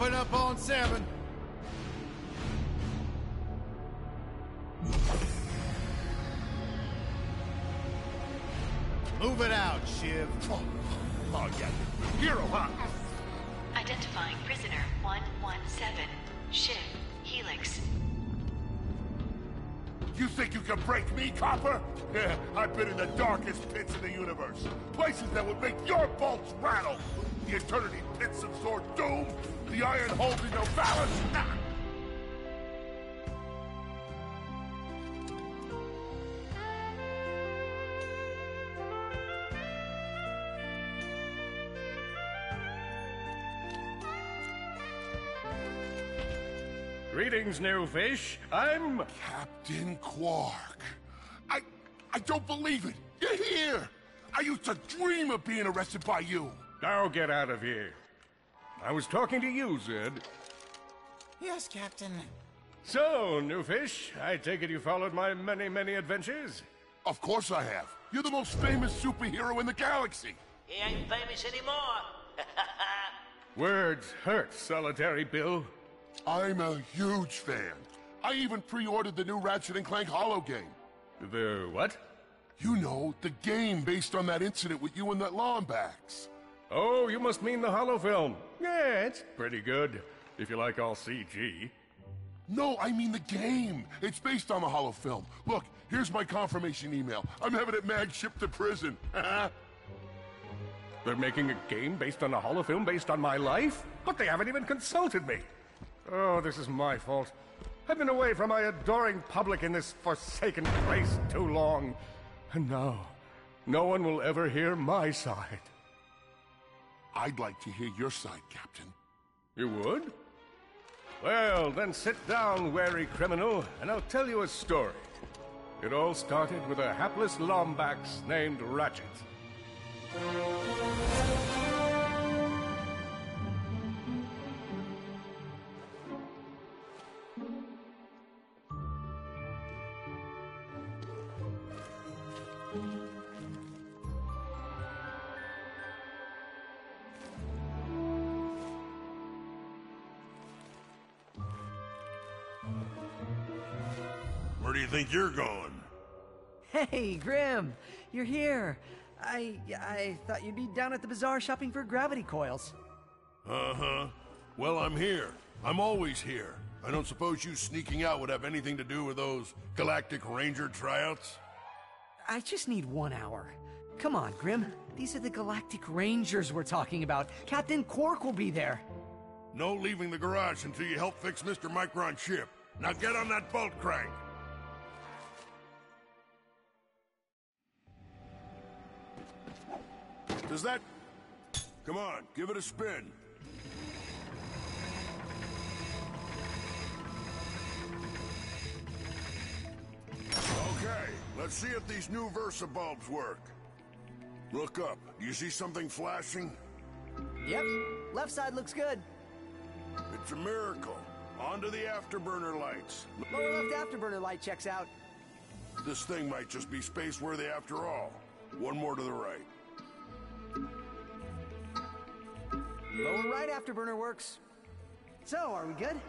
Open up on 7. Move it out, Shiv. Oh yeah, hero, huh? Identifying prisoner 117, Shiv, Helix. You think you can break me, Copper? Yeah, I've been in the darkest pits in the universe. Places that would make your bolts rattle. The eternity pits of Sword Doom. The iron holding no balance. Nah. Greetings, new fish. I'm... Captain Quark. I don't believe it. You're here. I used to dream of being arrested by you. Now get out of here. I was talking to you, Zed. Yes, Captain. So, new fish, I take it you followed my many, many adventures? Of course I have. You're the most famous superhero in the galaxy. He ain't famous anymore. Words hurt, Solitary Bill. I'm a huge fan. I even pre-ordered the new Ratchet & Clank Holo game. The what? You know, the game based on that incident with you and that Lombax. Oh, you must mean the holo film. Yeah, it's pretty good, if you like all CG. No, I mean the game. It's based on the holo film. Look, here's my confirmation email. I'm having it mag shipped to prison. They're making a game based on a holo film based on my life? But they haven't even consulted me. Oh, this is my fault. I've been away from my adoring public in this forsaken place too long. And now, no one will ever hear my side. I'd like to hear your side, Captain. You would? Well, then sit down, wary criminal, and I'll tell you a story. It all started with a hapless Lombax named Ratchiet. Where do you think you're going? Hey, Grim, you're here. I thought you'd be down at the bazaar shopping for gravity coils. Uh-huh. Well, I'm here. I'm always here. I don't suppose you sneaking out would have anything to do with those Galactic Ranger tryouts? I just need 1 hour. Come on, Grim. These are the Galactic Rangers we're talking about. Captain Quark will be there. No leaving the garage until you help fix Mr. Micron's ship. Now get on that bolt crank. Does that... Come on, give it a spin. Okay, let's see if these new Versa bulbs work. Look up. Do you see something flashing? Yep, left side looks good. It's a miracle. Onto the afterburner lights. Lower left afterburner light checks out. This thing might just be space-worthy after all. One more to the right. Lower right afterburner works. So, are we good?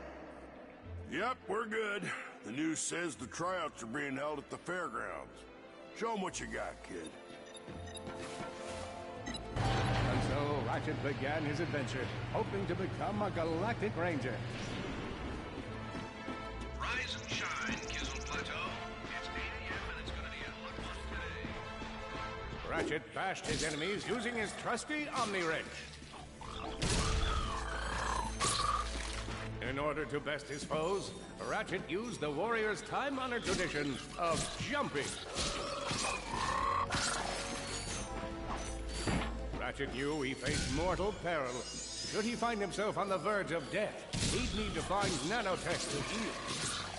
Yep, we're good. The news says the tryouts are being held at the fairgrounds. Show 'em what you got, kid. And so Ratchet began his adventure, hoping to become a Galactic Ranger. Rise and shine, Kizzle Plateau. It's 8 a.m. and it's gonna be a hot one today. Ratchet bashed his enemies using his trusty Omni-Wrench. In order to best his foes, Ratchet used the warrior's time-honored tradition of jumping. Ratchet knew he faced mortal peril. Should he find himself on the verge of death, he'd need to find nanotech to heal.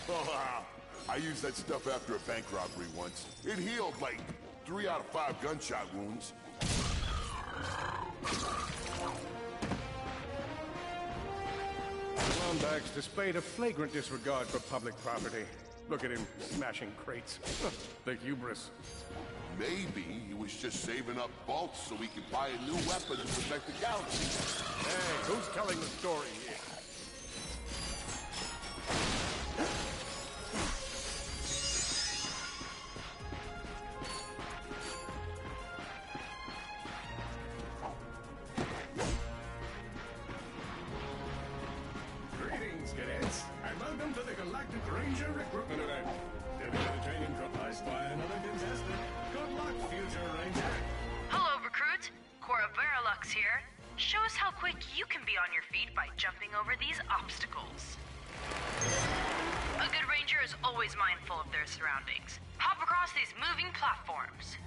Oh, I used that stuff after a bank robbery once. It healed like 3 out of 5 gunshot wounds. Lombax displayed a flagrant disregard for public property. Look at him smashing crates. The hubris. Maybe he was just saving up bolts so he could buy a new weapon to protect the galaxy. Hey, who's telling the story here? Galactic Ranger recruitment event. Dedicated training provided by another contestant. Good luck, future Ranger. Hello, recruit. Cora Veralux here. Show us how quick you can be on your feet by jumping over these obstacles. A good ranger is always mindful of their surroundings. Hop across these moving platforms.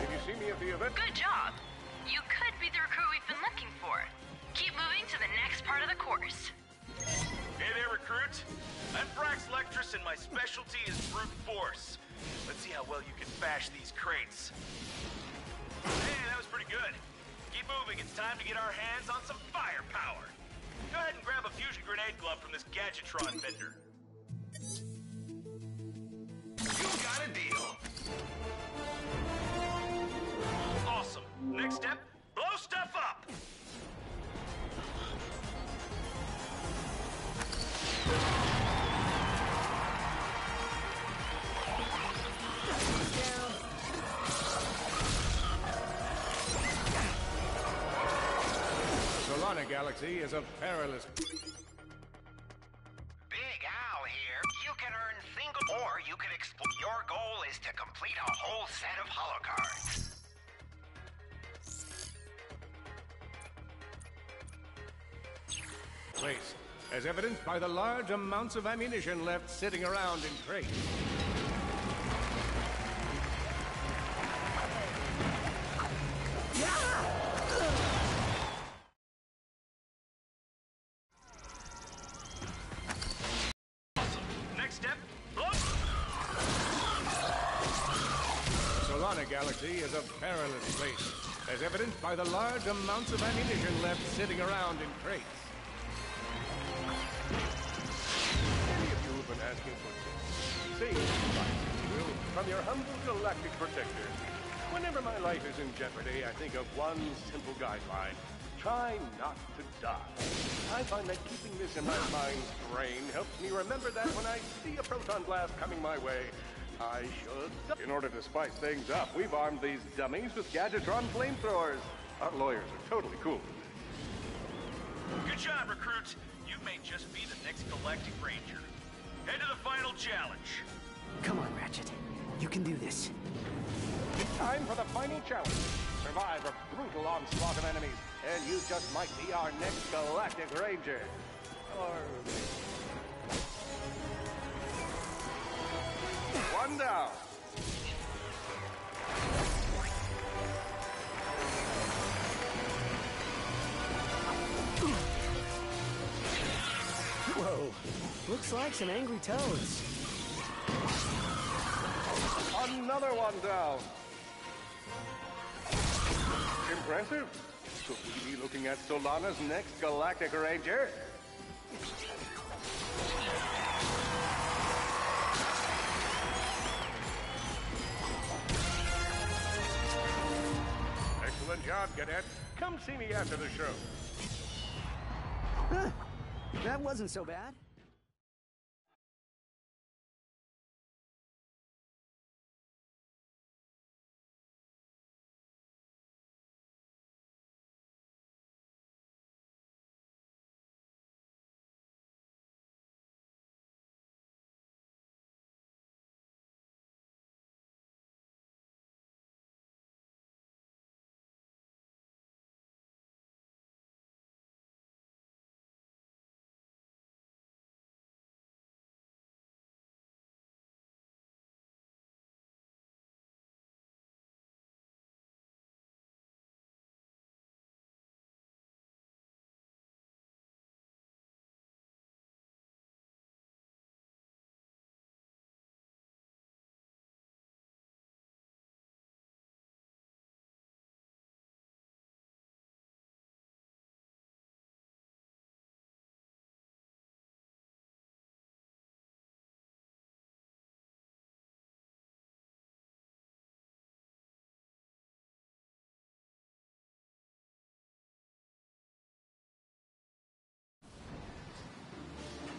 Did you see me at the event? Good job. You could be the recruit we've been looking for. Keep moving to the next part of the course. Hey there, recruit. I'm Brax Lectress, and my specialty is brute force. Let's see how well you can bash these crates. Hey, that was pretty good. Keep moving. It's time to get our hands on some firepower. Go ahead and grab a fusion grenade glove from this Gadgetron vendor. You got a deal. Awesome. Next step, blow stuff up. Solana Galaxy is a perilous... Big Al here. You can earn single, or you can explore. Your goal is to complete a whole set of holocards. place, as evidenced by the large amounts of ammunition left sitting around in crates. Next step, blow. Solana Galaxy is a perilous place, as evidenced by the large amounts of ammunition left sitting around in crates. Many of you have been asking for tips. Save advice, if you will, from your humble galactic protector. Whenever my life is in jeopardy, I think of one simple guideline. Try not to die. I find that keeping this in my mind's brain helps me remember that when I see a proton blast coming my way, I should... In order to spice things up, we've armed these dummies with Gadgetron flamethrowers. Our lawyers are totally cool with this. Good job, recruit. You may just be the next Galactic Ranger. Head to the final challenge. Come on, Ratchet. You can do this. It's time for the final challenge. Survive a brutal onslaught of enemies, and you just might be our next Galactic Ranger. Or... One down. Whoa. Looks like some angry toads. Another one down. Impressive. Could we be looking at Solana's next Galactic Ranger? Excellent job, Cadet. Come see me after the show. Huh. That wasn't so bad.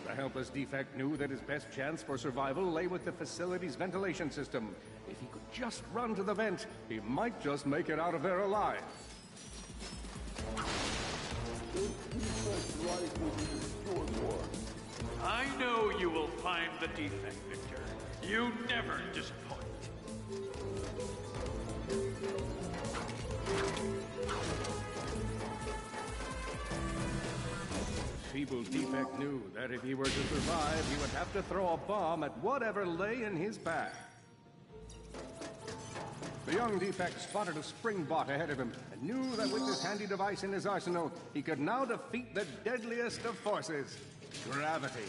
The helpless defect knew that his best chance for survival lay with the facility's ventilation system. If he could just run to the vent, he might just make it out of there alive. Life will be destroyed more. the defect, Victor. You never disappoint. Feeble Defect knew that if he were to survive, he would have to throw a bomb at whatever lay in his path. The young Defect spotted a spring bot ahead of him and knew that with this handy device in his arsenal, he could now defeat the deadliest of forces, gravity.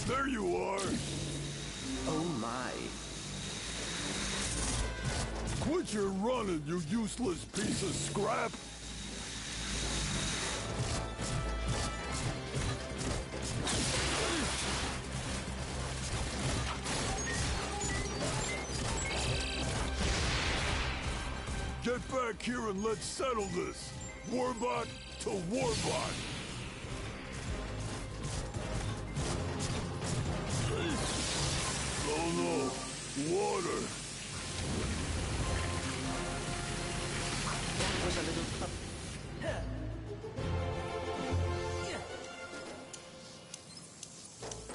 There you are! Oh my. Quit your running, you useless piece of scrap! Get back here and let's settle this! Warbot to Warbot! Oh no! Water! That was a little pup.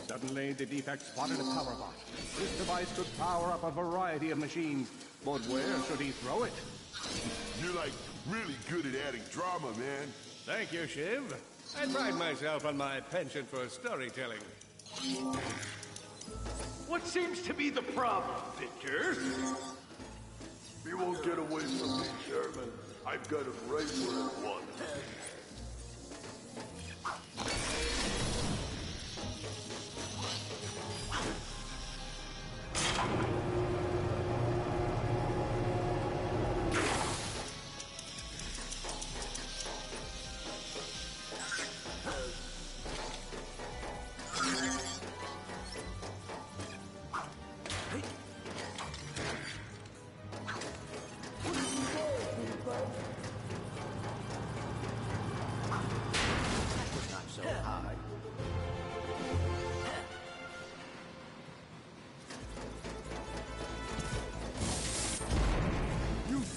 Suddenly, the Defect spotted a power bot. This device could power up a variety of machines, but where should he throw it? You're like really good at adding drama, man. Thank you, Shiv. I pride myself on my penchant for storytelling. What seems to be the problem, Victor? You won't get away from me, Sherman. I've got him right where I want him.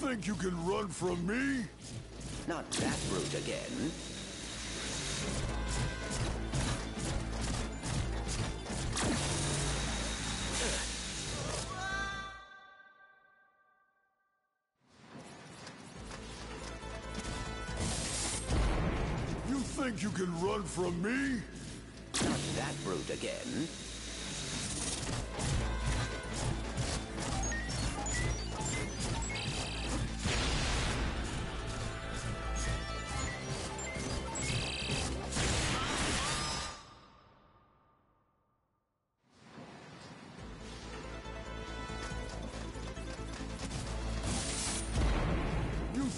Think you can run from me? Not that brute again. You think you can run from me? Not that brute again.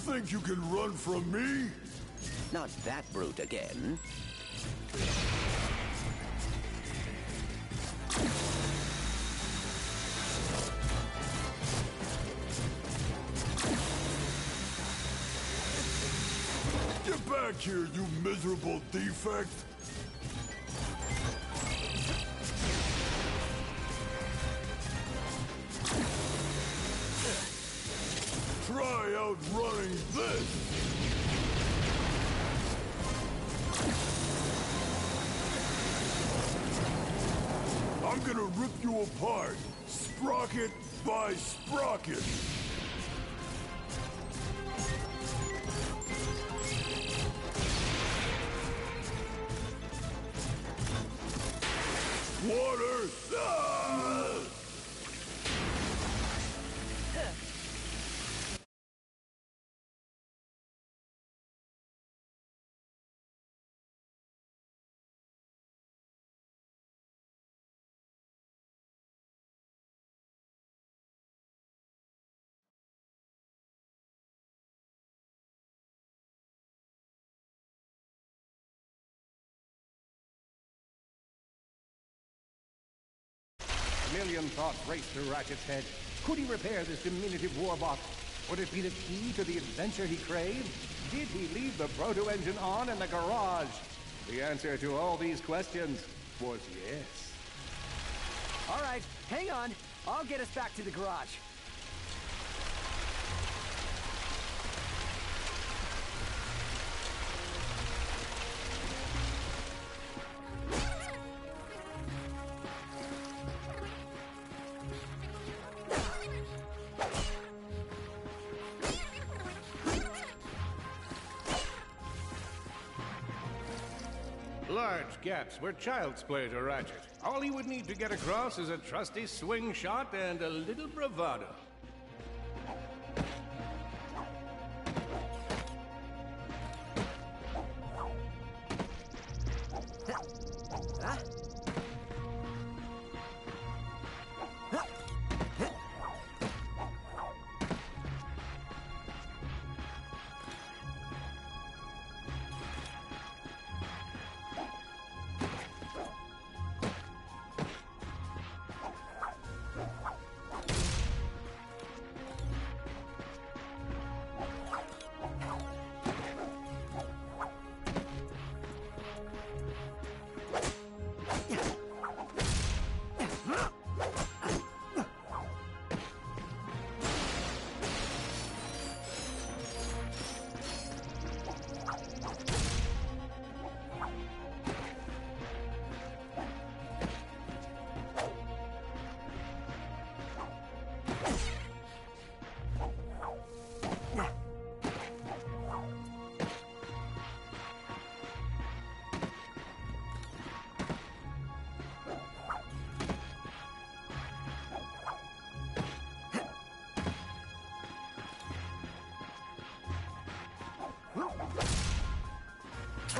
Think you can run from me? Not that brute again. Get back here, you miserable defect! Try outrunning this! I'm gonna rip you apart, sprocket by sprocket! Water! Ah! A million thoughts raced through Ratchet's head. Could he repair this diminutive warbot? Would it be the key to the adventure he craved? Did he leave the proto-engine on in the garage? The answer to all these questions was yes. All right, hang on. I'll get us back to the garage. Large gaps where child's play to Ratchiet. All he would need to get across is a trusty swing shot and a little bravado.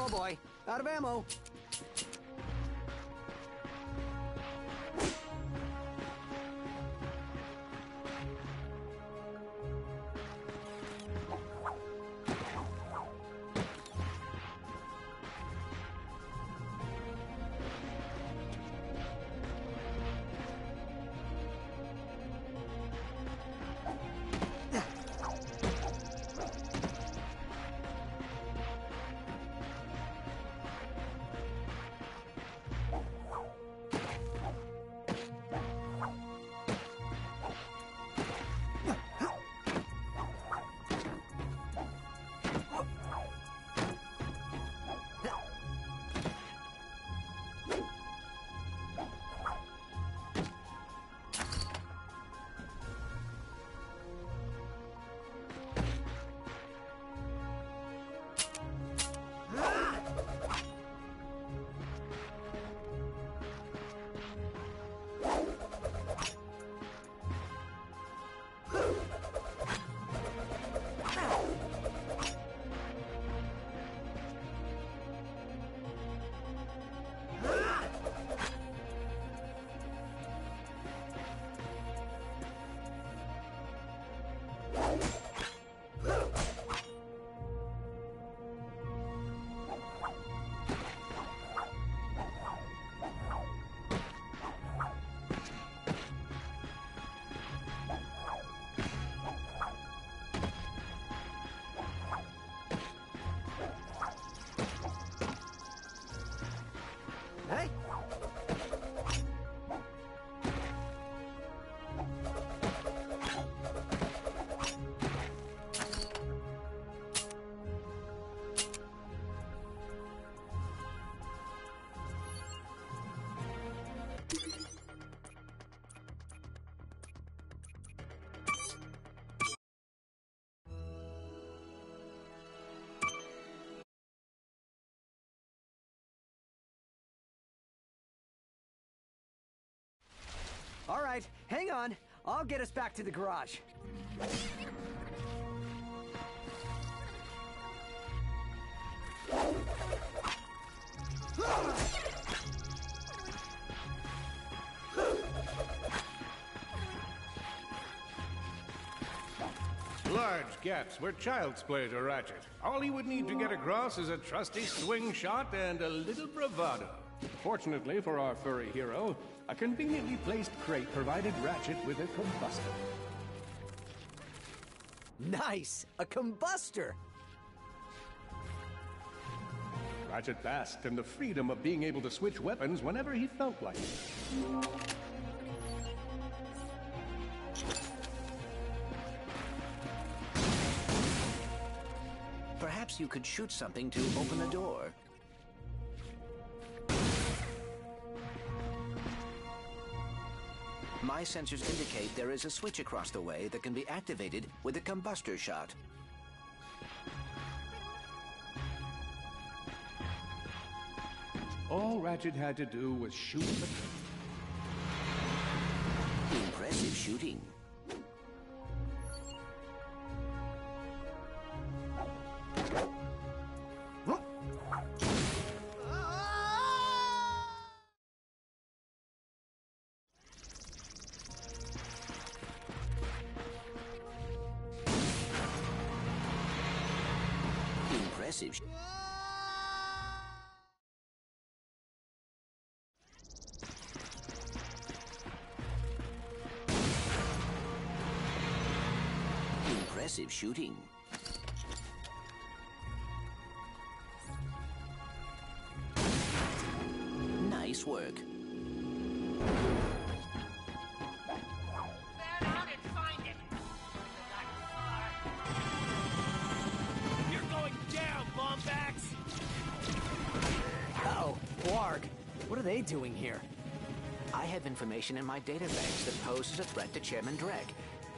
Oh boy, out of ammo. Hey! All right, hang on. I'll get us back to the garage. Large gaps where child's play to Ratchiet. All he would need to get across is a trusty swing shot and a little bravado. Fortunately for our furry hero, a conveniently placed crate provided Ratchiet with a combustor. Nice! A combustor! Ratchiet basked in the freedom of being able to switch weapons whenever he felt like it. you could shoot something to open a door. My sensors indicate there is a switch across the way that can be activated with a combustor shot. All Ratchet had to do was shoot the... Impressive shooting. Impressive. Impressive shooting. Nice work. You're going down, Lombax! Uh-oh, Blarg. What are they doing here? I have information in my databanks that poses a threat to Chairman Drek.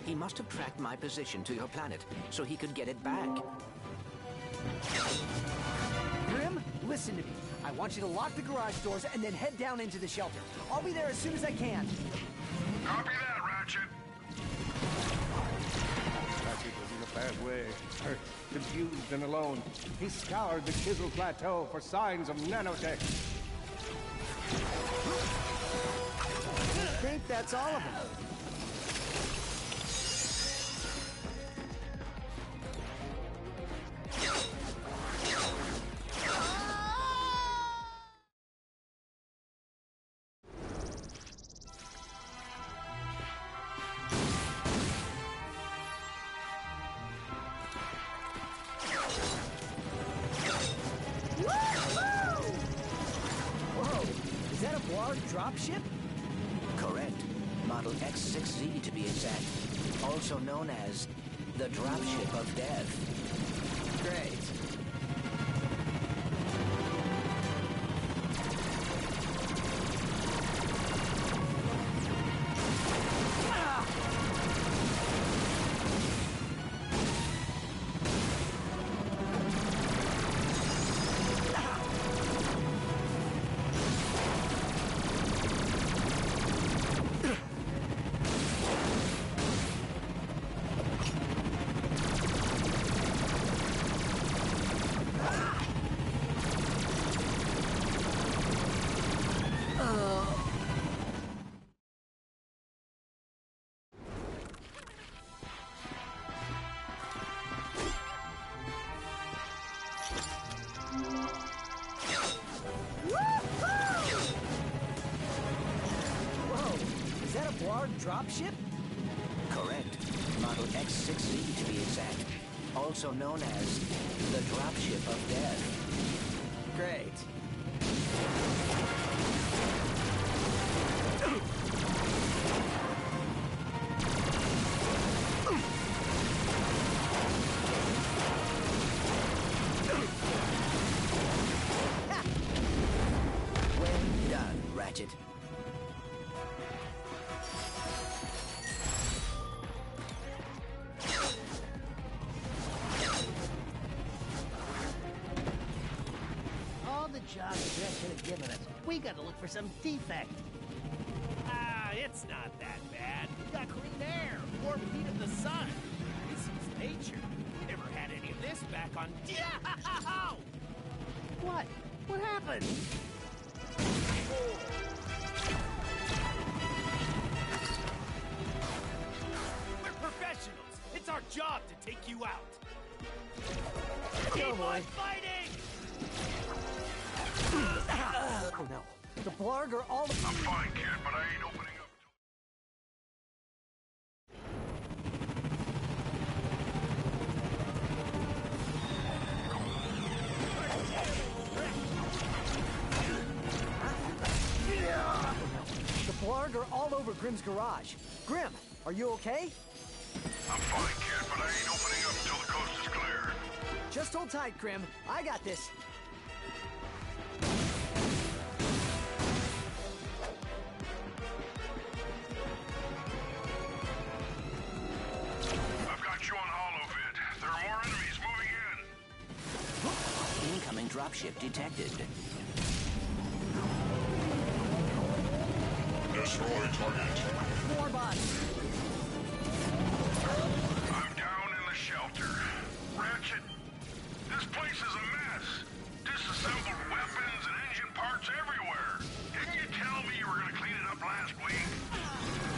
He must have tracked my position to your planet, so he could get it back. Grim, listen to me. I want you to lock the garage doors and then head down into the shelter. I'll be there as soon as I can. Copy that, Ratchet. Ratchet was in a bad way. Hurt, confused, and alone. He scoured the Chisel Plateau for signs of nanotech. I think that's all of them. Whoa! Is that a Blarg dropship? Correct. Model X6Z to be exact. Also known as the Dropship of Death. Great. Is that a Blarg dropship? Correct. Model X6Z to be exact. Also known as the Dropship of Death. Great. Well done, Ratchet. All the jobs Drek could have given us, we gotta look for some defect. Ah, it's not that bad. We got clean air, warm heat of the sun. This is nature. We never had any of this back on... What? What happened? We're professionals. It's our job to take you out. Keep on fighting! Oh no. The Blarg are all... I'm fine, kid, but I ain't opening up. The Blarg are all over Grim's garage. Grim, are you okay? I'm fine, kid, but I ain't opening up until the coast is clear. Just hold tight, Grim. I got this. I've got you on holovid. There are more enemies moving in. Incoming dropship detected. Destroy target. More bots. I'm down in the shelter. Ratchet, this place is a mess. Disassembled weapons and engine parts everywhere. Didn't you tell me you were gonna clean it up last week?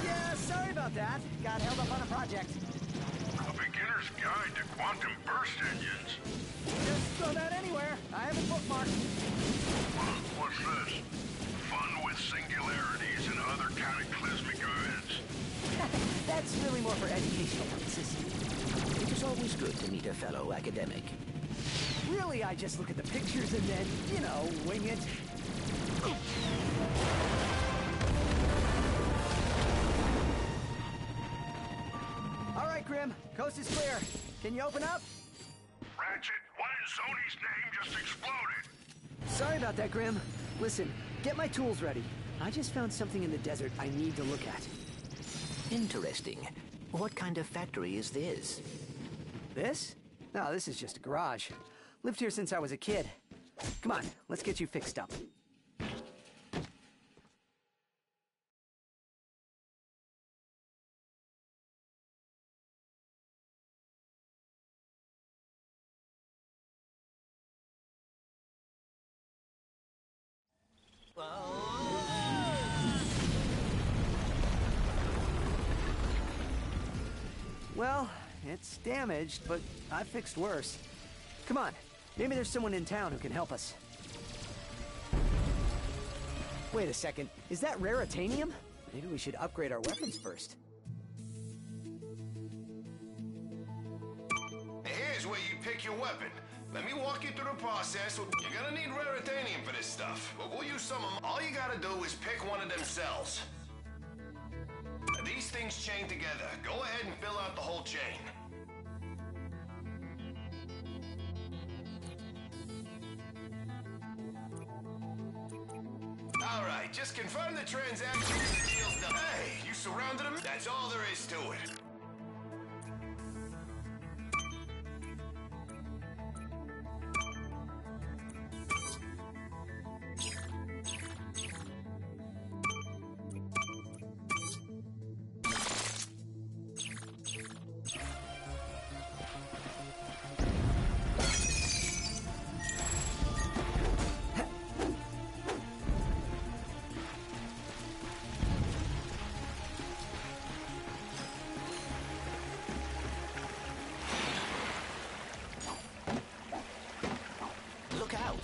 Yeah, sorry about that. Got held up on a project. A beginner's guide to quantum burst engines. Just throw that anywhere. I have it bookmarked. What's this? Fun with singularities and other cataclysmic events. That's really more for educational purposes. It is always good to meet a fellow academic. Really, I just look at the pictures and then, you know, wing it. All right, Grim. Coast is clear. Can you open up? Ratchet, what in Sony's name just exploded? Sorry about that, Grim. Listen, get my tools ready. I just found something in the desert I need to look at. Interesting. What kind of factory is this? This? No, this is just a garage. Lived here since I was a kid. Come on, let's get you fixed up. Well, it's damaged, but I fixed worse. Come on, maybe there's someone in town who can help us. Wait a second, is that raritanium? Maybe we should upgrade our weapons first. Here's where you pick your weapon. Let me walk you through the process. You're gonna need raritanium for this stuff, but we'll use some of them. All you gotta do is pick one of them cells. These things chain together. Go ahead and fill out the whole chain. All right, just confirm the transaction and the deal's done. Hey, you surrounded him? That's all there is to it. Look out!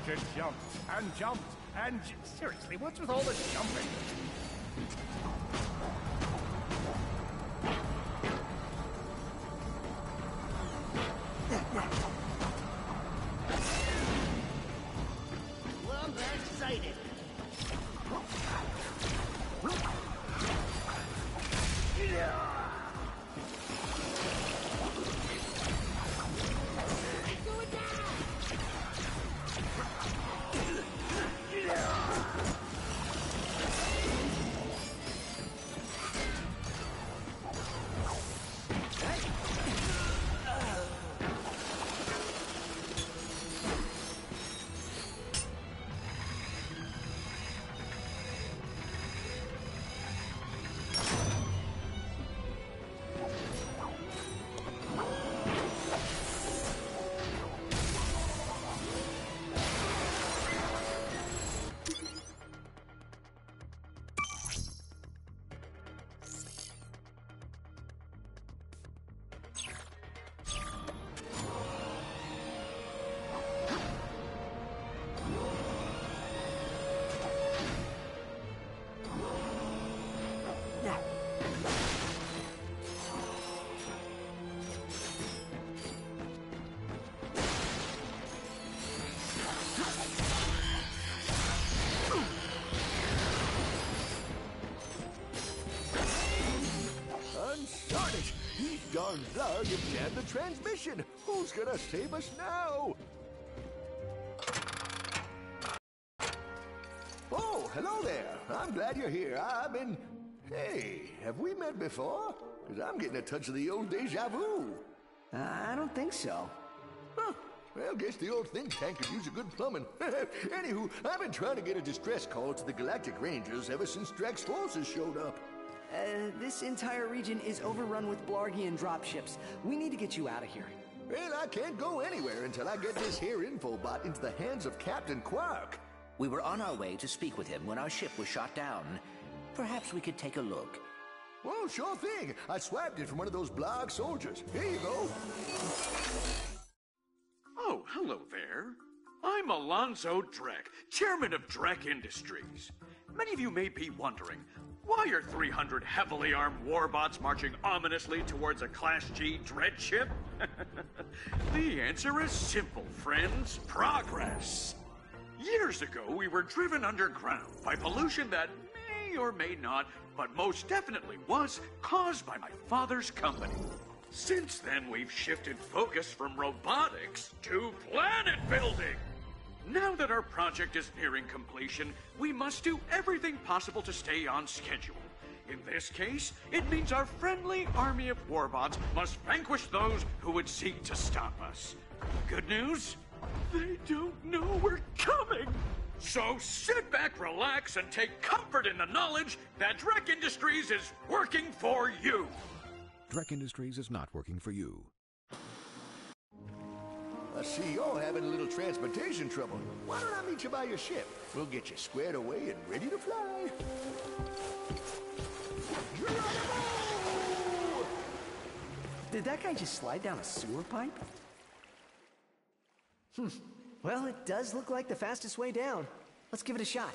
Ratchet jumped and jumped and... Seriously, what's with all the jumping? Well, I'm excited. Blarg, Blarg, you've jammed the transmission. Who's gonna save us now? Oh, hello there. I'm glad you're here. I've been... Hey, have we met before? Because I'm getting a touch of the old deja vu. I don't think so. Huh. Well, guess the old think tank could use a good plumbing. Anywho, I've been trying to get a distress call to the Galactic Rangers ever since Drax's forces showed up. This entire region is overrun with Blargian dropships. We need to get you out of here. Well, I can't go anywhere until I get this here infobot into the hands of Captain Quark. We were on our way to speak with him when our ship was shot down. Perhaps we could take a look. Well, sure thing. I swiped it from one of those Blarg soldiers. Here you go. Oh, hello there. I'm Alonzo Drek, chairman of Drek Industries. Many of you may be wondering, why are 300 heavily armed warbots marching ominously towards a Class G dread ship? The answer is simple, friends. Progress. Years ago, we were driven underground by pollution that may or may not, but most definitely was, caused by my father's company. Since then, we've shifted focus from robotics to planet building. Now that our project is nearing completion, we must do everything possible to stay on schedule. In this case, it means our friendly army of warbots must vanquish those who would seek to stop us. Good news? They don't know we're coming! So sit back, relax, and take comfort in the knowledge that Drek Industries is working for you! Drek Industries is not working for you. I see you're having a little transportation trouble. Why don't I meet you by your ship? We'll get you squared away and ready to fly. Did that guy just slide down a sewer pipe? Well, it does look like the fastest way down. Let's give it a shot.